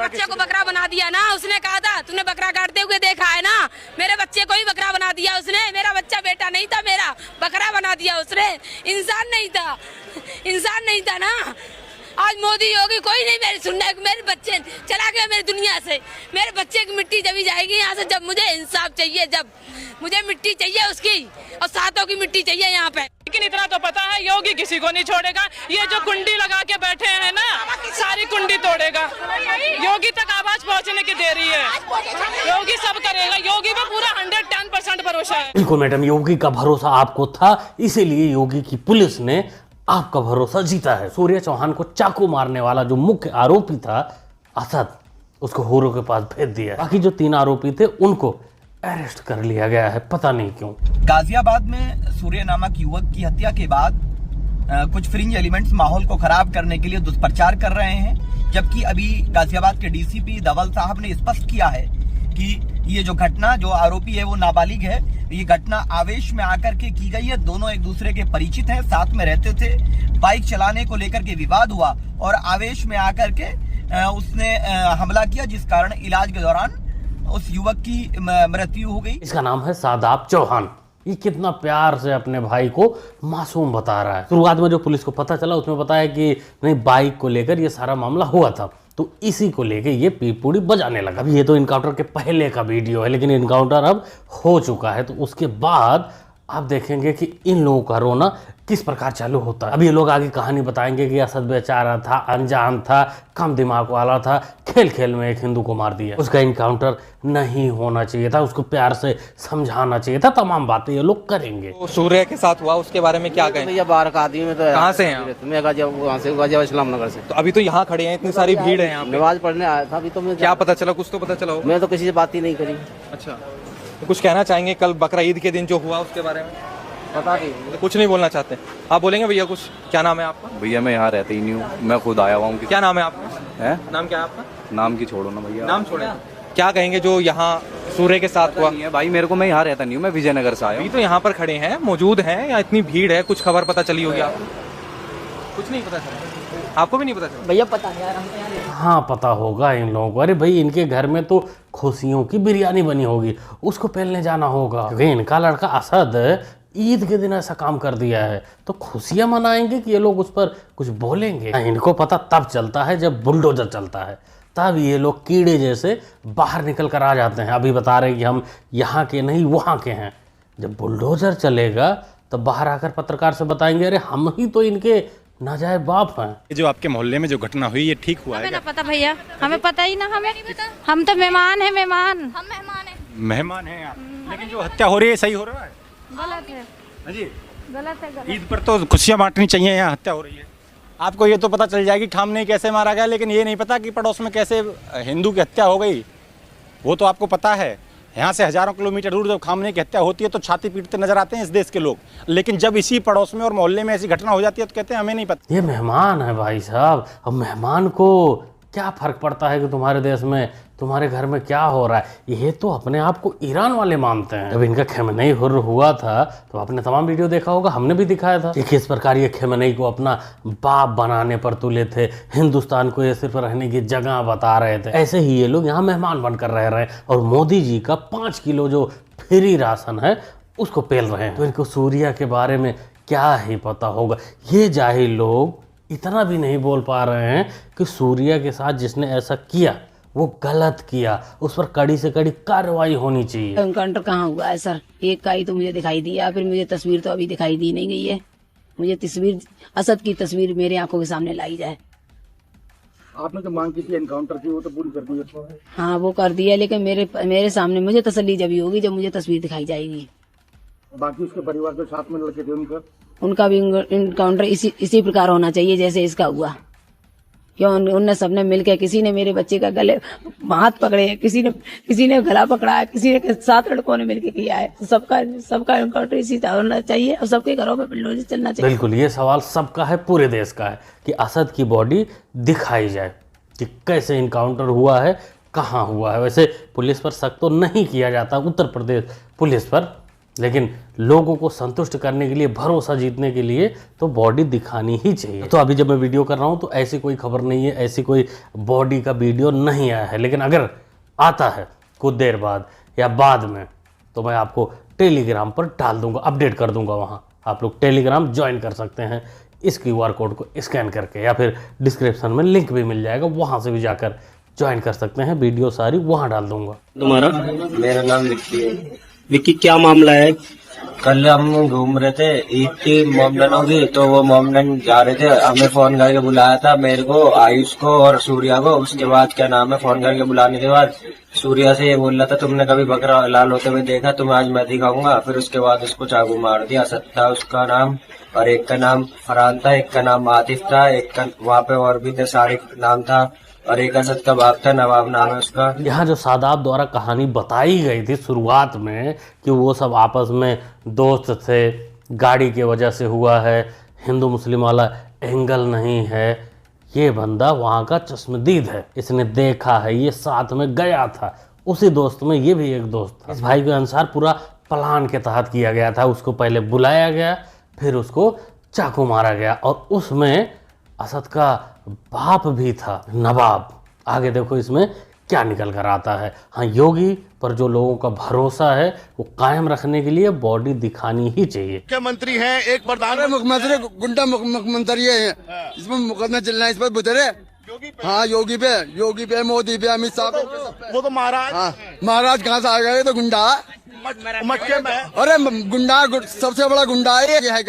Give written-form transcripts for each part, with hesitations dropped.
बच्चे को बकरा बना दिया ना, उसने कहा था तूने बकरा काटते हुए देखा है ना, मेरे बच्चे को ही बकरा बना दिया उसने। मेरा बच्चा बेटा नहीं था, मेरा बकरा बना दिया उसने। इंसान नहीं था, इंसान नहीं था ना। आज मोदी योगी कोई नहीं मेरी सुनने। मेरे बच्चे चला गया मेरी दुनिया से। मेरे बच्चे की मिट्टी जब जाएगी यहाँ से, जब मुझे इंसाफ चाहिए, जब मुझे मिट्टी चाहिए उसकी, और सातों की मिट्टी चाहिए यहाँ पे। लेकिन इतना तो पता है योगी किसी को नहीं छोड़ेगा। ये जो कुंडी लगा के बैठे हैं ना, सारी कुंडी तोड़ेगा। योगी तक आवाज पहुँचने की देरी है। योगी सब करेगा। योगी पे पूरा 110% भरोसा है। बिल्कुल मैडम, योगी का भरोसा आपको था, इसीलिए योगी की पुलिस ने आपका भरोसा जीता है। सूर्या चौहान को चाकू मारने वाला जो मुख्य आरोपी था असद, उसको होरो के पास भेज दिया। बाकी जो 3 आरोपी थे उनको अरेस्ट कर लिया गया है, पता नहीं क्यों। गाजियाबाद में सूर्य नामक युवक की हत्या के बाद कुछ फ्रिंज एलिमेंट्स माहौल को खराब करने के लिए दुष्प्रचार कर रहे हैं, जबकि अभी गाजियाबाद के डीसीपी धवल साहब ने स्पष्ट किया है कि ये जो घटना, जो आरोपी है वो नाबालिग है, ये घटना आवेश में आकर के की गई है। दोनों एक दूसरे के परिचित हैं, साथ में रहते थे। बाइक चलाने को लेकर के विवाद हुआ और आवेश में आकर के उसने हमला किया, जिस कारण इलाज के दौरान उस युवक की मृत्यु हो गई। इसका नाम है शादाब चौहान। ये कितना प्यार से अपने भाई को मासूम बता रहा है। शुरुआत में जो पुलिस को पता चला उसमें बताया कि नहीं, बाइक को लेकर ये सारा मामला हुआ था, तो इसी को लेके ये पीपूड़ी बजाने लगा। अभी ये तो इनकाउंटर के पहले का वीडियो है, लेकिन इनकाउंटर अब हो चुका है, तो उसके बाद आप देखेंगे कि इन लोगों का रोना किस प्रकार चालू होता है। अब ये लोग आगे कहानी बताएंगे कि असद बेचारा था, अनजान था, कम दिमाग वाला था, खेल खेल में एक हिंदू को मार दिया, उसका इनकाउंटर नहीं होना चाहिए था, उसको प्यार से समझाना चाहिए था। तमाम बातें ये लोग करेंगे। तो सूर्य के साथ हुआ उसके बारे में क्या कहें? भैया बाहर का आदमी में तो कहाँ से हैं? मैं गाजियाबाद इस्लाम नगर से। तो अभी तो यहाँ खड़े हैं, इतनी सारी भीड़ है यहाँ पे। नमाज पढ़ने आया था। अभी तो मैं क्या पता चला? कुछ तो पता चला हो? मैं तो किसी से बात ही नहीं करी। अच्छा, तो कुछ कहना चाहेंगे कल बकरा ईद के दिन जो हुआ उसके बारे में? पता नहीं, तो कुछ नहीं बोलना चाहते आप? बोलेंगे भैया कुछ? क्या नाम है आपका? भैया मैं यहाँ रहता ही नहीं हूँ, मैं खुद आया हुआ हूँ। क्या नाम है आपका? है? नाम क्या है आपका? नाम की छोड़ो ना भैया, नाम छोड़े। क्या कहेंगे जो यहाँ सूर्य के साथ हुआ? नहीं है भाई मेरे को, मैं यहाँ रहता नहीं हूँ, मैं विजयनगर से आया अभी हूँ। तो यहाँ पर खड़े हैं, मौजूद हैं, या इतनी भीड़ है, कुछ खबर पता चली होगी आपको? कुछ नहीं पता चला? आपको भी नहीं पता चला? भैया पता नहीं। हाँ पता होगा इन लोगों को। अरे भाई इनके घर में तो खुशियों की बिरयानी बनी होगी, उसको पहलने जाना होगा, क्योंकि इनका लड़का असद ईद के दिन ऐसा काम कर दिया है, तो खुशियां मनाएंगे कि ये लोग उस पर कुछ बोलेंगे? इनको पता तब चलता है जब बुलडोजर चलता है, तब ये लोग कीड़े जैसे बाहर निकल कर आ जाते हैं। अभी बता रहे हैं कि हम यहाँ के नहीं वहाँ के हैं। जब बुलडोजर चलेगा तब बाहर आकर पत्रकार से बताएंगे अरे हम ही तो इनके नाजायज बाप हैं। जो आपके मोहल्ले में जो घटना हुई, ये ठीक हुआ है? हमें ना पता भैया, हमें पता ही ना। हमें हम तो मेहमान हैं, मेहमान। हम मेहमान हैं। मेहमान हैं आप, लेकिन जो हत्या हो रही है सही हो रहा है? गलत है। हाँ जी, गलत है, गलत। ईद पर तो खुशियाँ बांटनी चाहिए, यहाँ हत्या हो रही है। आपको ये तो पता चल जाएगी खामने कैसे मारा गया, लेकिन ये नहीं पता कि पड़ोस में कैसे हिंदू की हत्या हो गई, वो तो आपको पता है। यहाँ से हजारों किलोमीटर दूर जब खामने की हत्या होती है तो छाती पीटते नजर आते हैं इस देश के लोग, लेकिन जब इसी पड़ोस में और मोहल्ले में ऐसी घटना हो जाती है तो कहते हैं हमें नहीं पता। ये मेहमान है भाई साहब, अब मेहमान को क्या फर्क पड़ता है कि तुम्हारे देश में, तुम्हारे घर में क्या हो रहा है? ये तो अपने आप को ईरान वाले मानते हैं। जब इनका खेमनई हुर्र हुआ था तो आपने तमाम वीडियो देखा होगा, हमने भी दिखाया था कि किस प्रकार ये खेमनई को अपना बाप बनाने पर तुले थे, हिंदुस्तान को ये सिर्फ रहने की जगह बता रहे थे। ऐसे ही ये लोग यहाँ मेहमान बनकर रह रहे हैं और मोदी जी का 5 किलो जो फ्री राशन है उसको पेल रहे हैं। तो इनको सूर्या के बारे में क्या ही पता होगा। ये जाहिल लोग इतना भी नहीं बोल पा रहे हैं कि सूर्या के साथ जिसने ऐसा किया वो गलत किया, उस पर कड़ी से कड़ी कार्रवाई होनी चाहिए। एनकाउंटर कहाँ हुआ है सर? एक का ही तो मुझे दिखाई दिया, फिर मुझे तस्वीर तो अभी दिखाई दी नहीं गई है। मुझे तस्वीर, असद की तस्वीर मेरे आंखों के सामने लाई जाए। आपने जो मांग की थी एनकाउंटर की, वो तो पूरी कर दी? हाँ वो कर दिया, लेकिन मेरे सामने मुझे तसल्ली जब होगी जब मुझे तस्वीर दिखाई जाएगी। बाकी उसके परिवार के साथ में लड़के थे उनका भी इनकाउंटर इसी प्रकार होना चाहिए जैसे इसका हुआ। क्यों उनने सबने मिलकर, किसी ने मेरे बच्चे का गले हाथ पकड़े, किसी ने गला पकड़ा है, किसी ने 7 लड़कों ने मिलकर किया है। तो सबका इनकाउंटर इसी तरह होना चाहिए और सबके घरों में बुलडोजर चलना चाहिए। बिल्कुल, ये सवाल सबका है, पूरे देश का है कि असद की बॉडी दिखाई जाए कि कैसे इनकाउंटर हुआ है, कहाँ हुआ है। वैसे पुलिस पर शक तो नहीं किया जाता, उत्तर प्रदेश पुलिस पर लेकिन लोगों को संतुष्ट करने के लिए, भरोसा जीतने के लिए तो बॉडी दिखानी ही चाहिए। तो अभी जब मैं वीडियो कर रहा हूँ तो ऐसी कोई खबर नहीं है, ऐसी कोई बॉडी का वीडियो नहीं आया है। लेकिन अगर आता है कुछ देर बाद या बाद में तो मैं आपको टेलीग्राम पर डाल दूंगा, अपडेट कर दूंगा। वहाँ आप लोग टेलीग्राम ज्वाइन कर सकते हैं इस QR कोड को स्कैन करके, या फिर डिस्क्रिप्शन में लिंक भी मिल जाएगा, वहाँ से भी जाकर ज्वाइन कर सकते हैं। वीडियो सारी वहाँ डाल दूंगा। तुम्हारा? मेरा नाम विक्की है। विक्की, क्या मामला है? कल हम घूम रहे थे, ईद की मोमडन होगी तो वो मोमडन जा रहे थे, हमें फोन करके बुलाया था, मेरे को, आयुष को और सूर्या को। उसके बाद क्या नाम है, फोन करके बुलाने के बाद सूर्या से ये बोल रहा था तुमने कभी बकरा लाल होते हुए देखा, तुम्हें आज मैं दिखाऊंगा। फिर उसके बाद उसको चाकू मार दिया। सत्ता उसका नाम, और एक का नाम फरहान था, एक का नाम आतिफ था, एक का वहाँ पे और भी थे, सारिक नाम था, और एक असद का बाप था, नवाब नाम है उसका। यहाँ जो सादाब द्वारा कहानी बताई गई थी शुरुआत में कि वो सब आपस में दोस्त थे, गाड़ी की वजह से हुआ है, हिंदू मुस्लिम वाला एंगल नहीं है, ये बंदा वहाँ का चश्मदीद है, इसने देखा है, ये साथ में गया था, उसी दोस्त में ये भी एक दोस्त था। इस भाई के अनुसार पूरा प्लान के तहत किया गया था। उसको पहले बुलाया गया, फिर उसको चाकू मारा गया, और उसमें असद का बाप भी था, नवाब। आगे देखो इसमें क्या निकल कर आता है। हाँ, योगी पर जो लोगों का भरोसा है वो कायम रखने के लिए बॉडी दिखानी ही चाहिए। मुख्यमंत्री हैं, एक प्रधान मुख्यमंत्री गुंडा मुख्यमंत्री है, इसमें मुकदमा चल रहा है इस पर बुतरे। हाँ, योगी पे, मोदी पे, अमित शाह पे। वो तो महाराज, हाँ, महाराज कहाँ से आ गए? तो गुंडा, अरे गुंडा, सबसे बड़ा गुंडा है ये है।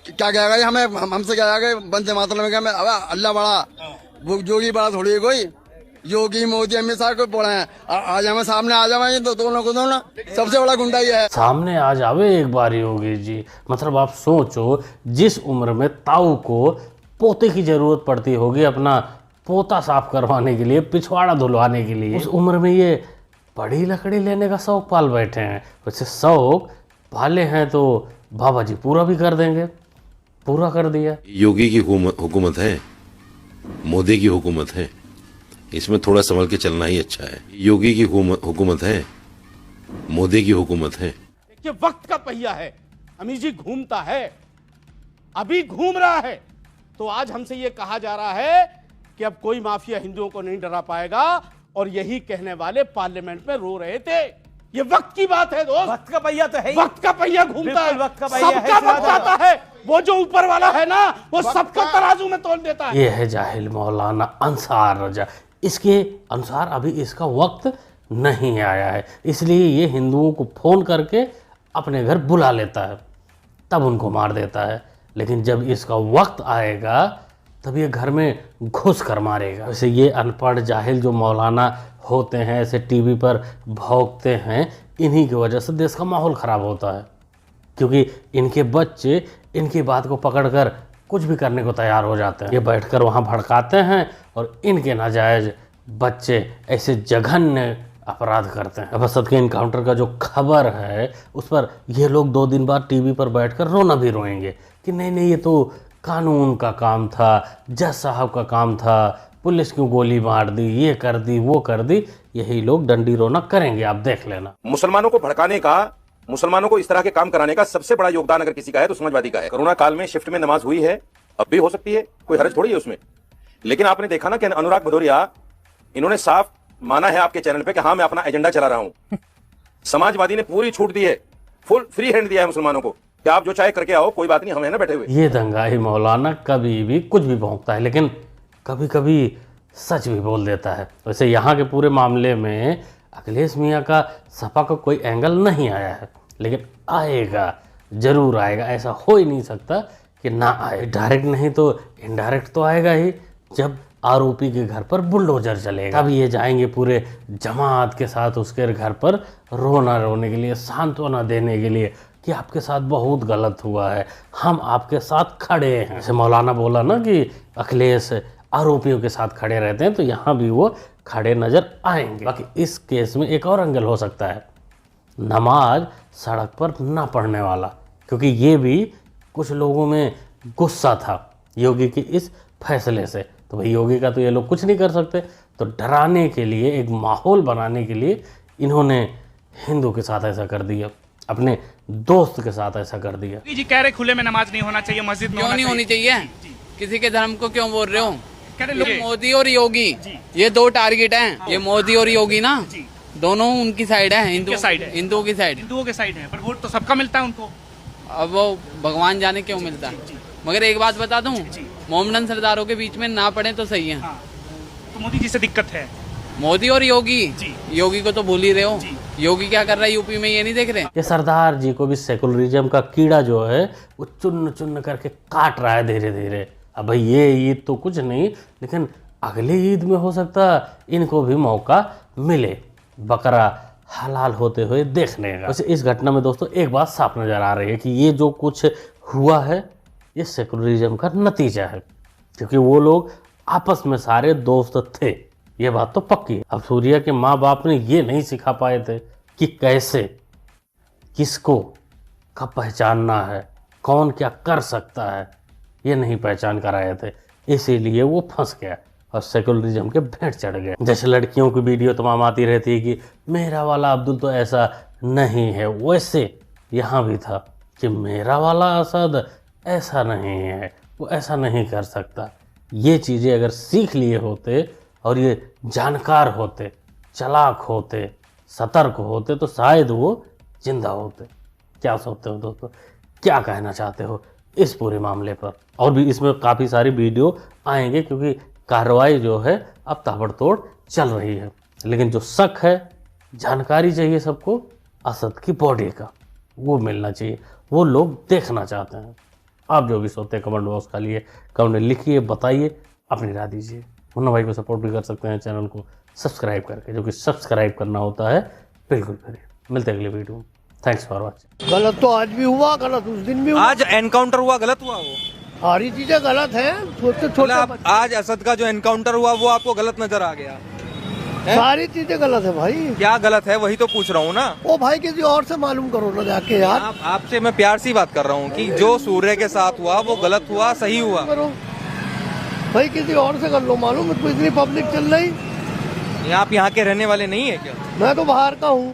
क्या कहेगा हमें, हमसे क्या कहेगा? बंदे मातरम में अल्लाह बड़ा, वो योगी बड़ा थोड़ी है कोई। योगी, मोदी, अमित शाह को पढ़े हैं, आज हमें सामने आ जावे तो दोनों को दोनों सबसे बड़ा गुंडा ये है। सामने आ जावे एक बार योगी जी। मतलब आप सोचो, जिस उम्र में ताऊ को पोते की जरूरत पड़ती होगी अपना पोता साफ करवाने के लिए, पिछवाड़ा धुलवाने के लिए, उस उम्र में ये बड़ी लकड़ी लेने का शौक पाल बैठे हैं। वैसे शौक पाले हैं तो बाबा जी पूरा भी कर देंगे, पूरा कर दिया। योगी की हुकूमत है, मोदी की हुकूमत है, इसमें थोड़ा संभल के चलना ही अच्छा है। योगी की हुकूमत है, मोदी की हुकूमत है। ये वक्त का पहिया है, अमीर जी घूमता है, अभी घूम रहा है। तो आज हमसे ये कहा जा रहा है कि अब कोई माफिया हिंदुओं को नहीं डरा पाएगा, और यही कहने वाले पार्लियामेंट में रो रहे थे। ये वक्त की बात है दोस्त, वक्त का पहिया तो है, वक्त का पहिया घूमता है, वक्त का पहिया सबका वक्त आता है। वो जो ऊपर वाला है ना, वो सबका तराजू में तोल देता है। ये है जाहिल मौलाना अंसार रजा। इसके अनुसार अभी इसका वक्त नहीं आया है, इसलिए ये हिंदुओं को फोन करके अपने घर बुला लेता है, तब उनको मार देता है। लेकिन जब इसका वक्त आएगा तब ये घर में घुस कर मारेगा। वैसे ये अनपढ़ जाहिल जो मौलाना होते हैं, ऐसे टीवी पर भौंकते हैं, इन्हीं की वजह से देश का माहौल ख़राब होता है, क्योंकि इनके बच्चे इनकी बात को पकड़कर कुछ भी करने को तैयार हो जाते हैं। ये बैठकर वहाँ भड़काते हैं और इनके नाजायज बच्चे ऐसे जघन्य अपराध करते हैं। अब असद के इनकाउंटर का जो खबर है उस पर ये लोग 2 दिन बाद टीवी पर बैठकर रोना भी रोएंगे कि नहीं ये तो कानून का काम था, जज साहब का काम था, पुलिस क्यों गोली मार दी, ये कर दी, वो कर दी। यही लोग डंडी रोना करेंगे, आप देख लेना। मुसलमानों को भड़काने का, मुसलमानों को इस तरह के काम कराने का सबसे बड़ा योगदान अगर किसी का है तो समाजवादी का है। कोरोना काल में शिफ्ट में नमाज हुई है, अब भी हो सकती है, कोई हर्ज थोड़ी है उसमें। लेकिन आपने देखा ना कि अनुराग भदौरिया, इन्होंने साफ माना है आपके चैनल पे कि हाँ मैं अपना एजेंडा चला रहा हूं। समाजवादी ने पूरी छूट दी है, फुल फ्री हैंड दिया है मुसलमानों को कि आप जो चाहे करके आओ, कोई बात नहीं, हम है ना बैठे हुए। ये दंगाई मौलाना कभी भी कुछ भी भौंकता है, लेकिन कभी कभी सच भी बोल देता है। वैसे यहाँ के पूरे मामले में अखिलेश मियाँ का सपा का कोई एंगल नहीं आया है, लेकिन आएगा, जरूर आएगा। ऐसा हो ही नहीं सकता कि ना आए। डायरेक्ट नहीं तो इनडायरेक्ट तो आएगा ही। जब आरोपी के घर पर बुलडोजर चलेगा तब ये जाएंगे पूरे जमात के साथ उसके घर पर रोने के लिए, सांत्वना देने के लिए कि आपके साथ बहुत गलत हुआ है, हम आपके साथ खड़े हैं। जैसे मौलाना बोला ना कि अखिलेश आरोपियों के साथ खड़े रहते हैं, तो यहाँ भी वो खड़े नजर आएंगे। बाकी इस केस में एक और एंगल हो सकता है, नमाज सड़क पर ना पढ़ने वाला, क्योंकि ये भी कुछ लोगों में गुस्सा था योगी के इस फैसले से। तो भाई योगी का तो ये लोग कुछ नहीं कर सकते, तो डराने के लिए, एक माहौल बनाने के लिए इन्होंने हिंदू के साथ ऐसा कर दिया। अपने दोस्त के साथ ऐसा कर दिया। जी कह रहे खुले में नमाज नहीं होना चाहिए, मस्जिद में क्यों नहीं होनी चाहिए? किसी के धर्म को क्यों बोल रहे हो? कह रहे ये मोदी और योगी, ये दो टारगेट हैं। ये मोदी और योगी ना, दोनों उनकी साइड है, हिंदुओं की साइड, हिंदुओं के साइड है, पर वोट तो सबका मिलता है उनको। अब वो भगवान जाने क्यों मिलता है। मगर एक बात बता दूं, मोमडन सरदारों के बीच में ना पड़े तो सही है। तो मोदी जी से दिक्कत है। मोदी और योगी को तो भूल ही रहे हो। योगी क्या कर रहा है यूपी में, ये नहीं देख रहे? ये सरदार जी को भी सेकुलरिज्म का कीड़ा जो है वो चुन चुन करके काट रहा है धीरे धीरे। अब भाई ये ईद तो कुछ नहीं, लेकिन अगली ईद में हो सकता इनको भी मौका मिले बकरा हलाल होते हुए देखने का। वैसे इस घटना में दोस्तों एक बात साफ नजर आ रही है कि ये जो कुछ हुआ है ये सेकुलरिज्म का नतीजा है, क्योंकि वो लोग आपस में सारे दोस्त थे, ये बात तो पक्की है। अब सूर्या के माँ बाप ने ये नहीं सिखा पाए थे कि कैसे किसको कब पहचानना है, कौन क्या कर सकता है, ये नहीं पहचान कर आए थे, इसीलिए वो फंस गया और सेकुलरिज्म के भेंट चढ़ गए। जैसे लड़कियों की वीडियो तमाम आती रहती है कि मेरा वाला अब्दुल तो ऐसा नहीं है, वैसे यहाँ भी था कि मेरा वाला असद ऐसा नहीं है, वो ऐसा नहीं कर सकता। ये चीज़ें अगर सीख लिए होते और ये जानकार होते, चालाक होते, सतर्क होते तो शायद वो जिंदा होते। क्या सोचते हो दोस्तों, क्या कहना चाहते हो इस पूरे मामले पर? और भी इसमें काफ़ी सारी वीडियो आएंगे क्योंकि कार्रवाई जो है अब ताबड़तोड़ चल रही है। लेकिन जो शक है, जानकारी चाहिए सबको असद की बॉडी का, वो मिलना चाहिए, वो लोग देखना चाहते हैं। आप जो भी सोचते हैं कमेंट बॉक्स खाली है, कमेंट लिखिए, बताइए, अपनी राय दीजिए। मुन्ना भाई को सपोर्ट भी कर सकते हैं चैनल को सब्सक्राइब करके, जो कि सब्सक्राइब करना होता है बिल्कुल करिए। मिलते हैं अगले वीडियो में। Thanks for watching. गलत तो आज भी हुआ, गलत उस दिन भी हुआ। आज एनकाउंटर हुआ, गलत हुआ वो। सारी चीजें गलत हैं, छोटे छोटे। आज असद का जो एनकाउंटर हुआ वो आपको गलत नजर आ गया? सारी चीजें गलत है भाई। क्या गलत है वही तो पूछ रहा हूँ ना। ओ भाई किसी और से मालूम करो ना जाके यार। आपसे मैं प्यार सी बात कर रहा हूँ कि जो सूर्य के साथ हुआ वो गलत हुआ, सही हुआ भाई, किसी और से कर लो मालूम। इतनी पब्लिक चल रही। आप यहाँ के रहने वाले नहीं है क्या? मैं तो बाहर का हूँ।